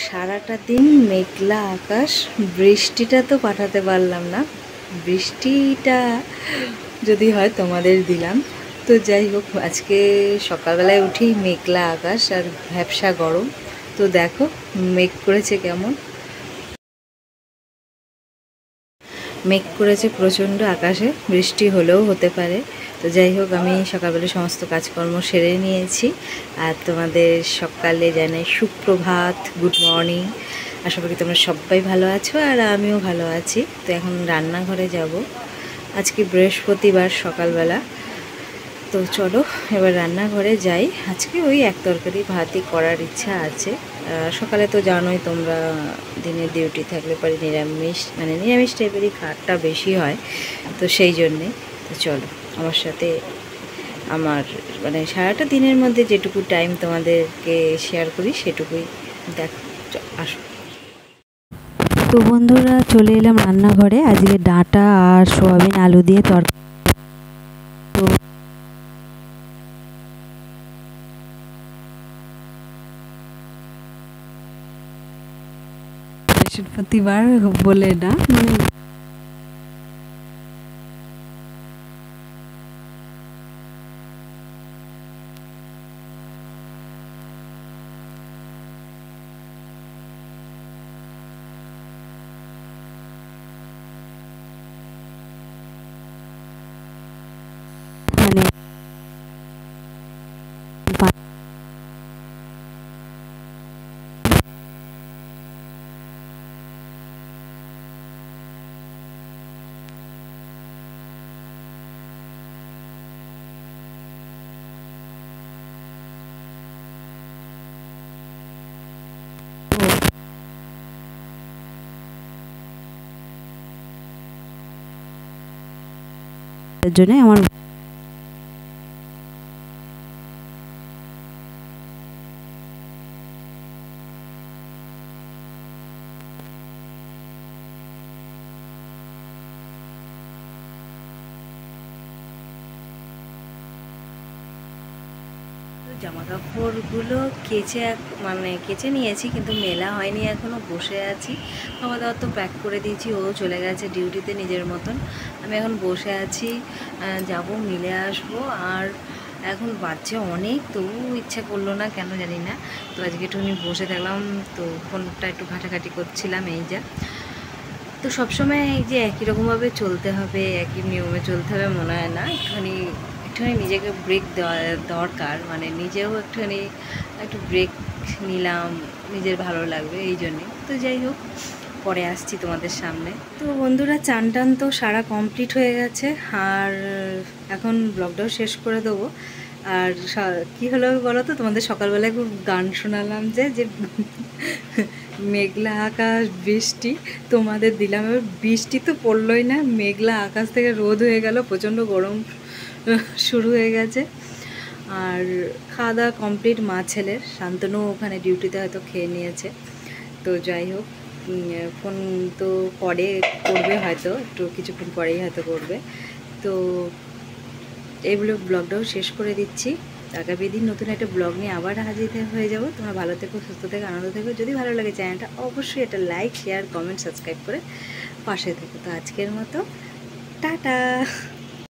সারাটা দিন মেঘলা আকাশ, বৃষ্টিটা তো পাঠাতে পারলাম না। বৃষ্টিটা যদি হয় তোমাদের দিলাম। তো যাই হোক, আজকে সকালবেলায় উঠেই মেঘলা আকাশ আর ভ্যাপসা গরম। তো দেখো মেঘ করেছে কেমন, মেঘ করেছে প্রচণ্ড, আকাশে বৃষ্টি হলেও হতে পারে। তো যাই হোক, আমি সকালবেলা সমস্ত কাজকর্ম সেরে নিয়েছি। আর তোমাদের সকালে জানাই সুপ্রভাত, গুড মর্নিং। আশা করি তোমরা সবাই ভালো আছো আর আমিও ভালো আছি। তো এখন রান্নাঘরে যাব। আজকে বৃহস্পতিবার সকালবেলা। তো চলো এবার রান্নাঘরে যাই। আজকে ওই এক তরকারি ভাতই করার ইচ্ছা আছে। সকালে তো জানোই তোমরা, দিনের ডিউটি থাকলে পরে নিরামিষ, মানে নিরামিষ টাইপেরই খাটটা বেশি হয়। তো সেই জন্যে তো চলো আমার সাথে, আমার মানে সারাটা দিনের মধ্যে যেটুকু টাইম তোমাদেরকে শেয়ার করি সেটুকুই দেখো, আসো। তো বন্ধুরা, চলে এলাম রান্নাঘরে। আজকে ডাঁটা আর সোয়াবিন আলু দিয়ে তরকারি। তো বৃহস্পতিবার বলে না, মানে মানে এর জন্য আমার জামা কাপড়গুলো কেচে নিয়েছি, কিন্তু মেলা হয়নি এখনও, বসে আছি। খাওয়া দাওয়া তো প্যাক করে দিয়েছি, ও চলে গেছে ডিউটিতে নিজের মতন। আমি এখন বসে আছি, যাব মিলে আসবো। আর এখন বাচ্চা অনেক, তবু ইচ্ছা করলো না, কেন জানি না। তো আজকে একটুখানি বসে থাকলাম, তো ফোনটা একটু ঘাটাঘাটি করছিলাম, এই যা। তো সবসময় এই যে একই রকমভাবে চলতে হবে, একই নিয়মে চলতে হবে মনে হয় না। একটুখানি একটুখানি নিজেকে ব্রেক দেওয়া দরকার, মানে নিজেও একটু ব্রেক নিলাম, নিজের ভালো লাগবে এই জন্যে। তো যাই হোক, পরে আসছি তোমাদের সামনে। তো বন্ধুরা, চান টান তো সারা কমপ্লিট হয়ে গেছে, আর এখন ব্লগটাও শেষ করে দেবো। আর কী হলো বলো তো, তোমাদের সকালবেলায় খুব গান শোনালাম যে মেঘলা আকাশ বৃষ্টি, তোমাদের দিলাম। এবার বৃষ্টি তো পড়লই না, মেঘলা আকাশ থেকে রোদ হয়ে গেল, প্রচণ্ড গরম শুরু হয়ে গেছে। আর খাওয়া দাওয়া কমপ্লিট মা ছেলের, শান্তনু ওখানে ডিউটিতে হয়তো খেয়ে নিয়েছে। তো যাই হোক, ফোন তো পরে করবে, হয়তো একটু কিছুক্ষণ পরেই হয়তো করবে। তো এইগুলো ব্লগটাও শেষ করে দিচ্ছি। আগামী দিন নতুন একটা ব্লগ নিয়ে আবার হাজির হয়ে যাব। তোমরা ভালো থেকো, সুস্থ থেকো, আনন্দ থেকো। যদি ভালো লাগে চ্যানেলটা অবশ্যই একটা লাইক, শেয়ার, কমেন্ট, সাবস্ক্রাইব করে পাশে থেকো। তো আজকের মতো টাটা।